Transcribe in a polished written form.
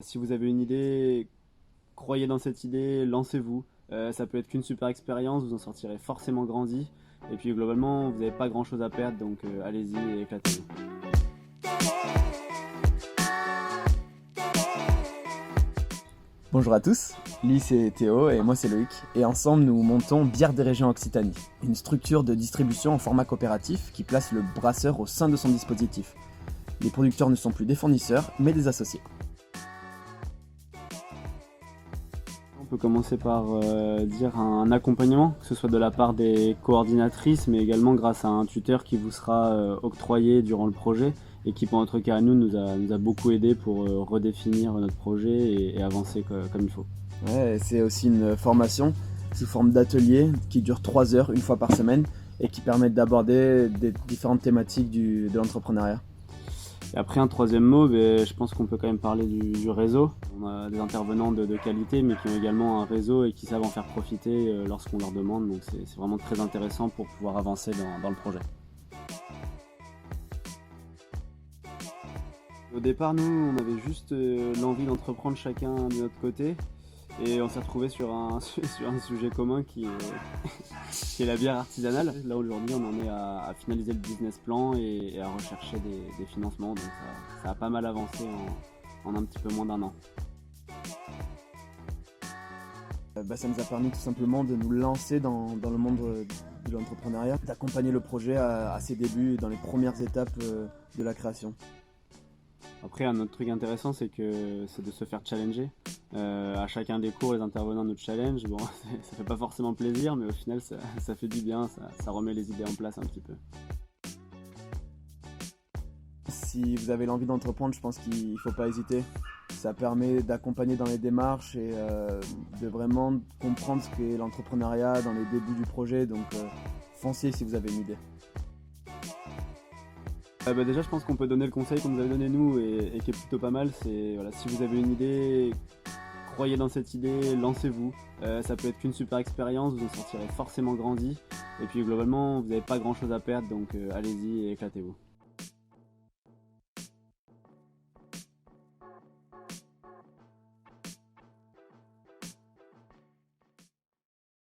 Si vous avez une idée, croyez dans cette idée, lancez-vous. Ça peut être qu'une super expérience, vous en sortirez forcément grandi. Et puis globalement, vous n'avez pas grand-chose à perdre, donc allez-y et éclatez-vous. Bonjour à tous, Lee c'est Théo et moi c'est Loïc, et ensemble nous montons Bière des Régions Occitanie, une structure de distribution en format coopératif qui place le brasseur au sein de son dispositif. Les producteurs ne sont plus des fournisseurs, mais des associés. On peut commencer par dire un accompagnement, que ce soit de la part des coordinatrices, mais également grâce à un tuteur qui vous sera octroyé durant le projet et qui, pour notre cas à nous, nous a beaucoup aidé pour redéfinir notre projet et avancer comme il faut. Ouais, c'est aussi une formation sous forme d'atelier qui dure 3 heures une fois par semaine et qui permet d'aborder des différentes thématiques de l'entrepreneuriat. Et après, un troisième mot, je pense qu'on peut quand même parler du réseau. On a des intervenants de qualité, mais qui ont également un réseau et qui savent en faire profiter lorsqu'on leur demande. Donc c'est vraiment très intéressant pour pouvoir avancer dans le projet. Au départ, nous, on avait juste l'envie d'entreprendre chacun de notre côté. Et on s'est retrouvé sur un sujet commun qui est la bière artisanale. Là aujourd'hui on en est à finaliser le business plan et à rechercher des financements, donc ça a pas mal avancé en un petit peu moins d'1 an. Ça nous a permis tout simplement de nous lancer dans le monde de l'entrepreneuriat, d'accompagner le projet à ses débuts, dans les premières étapes de la création. Après, un autre truc intéressant, c'est de se faire challenger. À chacun des cours, les intervenants nous challenge. Bon, ça fait pas forcément plaisir, mais au final, ça fait du bien, ça remet les idées en place un petit peu. Si vous avez l'envie d'entreprendre, je pense qu'il ne faut pas hésiter. Ça permet d'accompagner dans les démarches et de vraiment comprendre ce qu'est l'entrepreneuriat dans les débuts du projet. Donc foncez si vous avez une idée. Déjà, je pense qu'on peut donner le conseil qu'on nous avait donné nous et qui est plutôt pas mal. C'est voilà, si vous avez une idée, croyez dans cette idée, lancez-vous. Ça peut être qu'une super expérience, vous en sortirez forcément grandi. Et puis globalement, vous n'avez pas grand-chose à perdre, donc allez-y et éclatez-vous.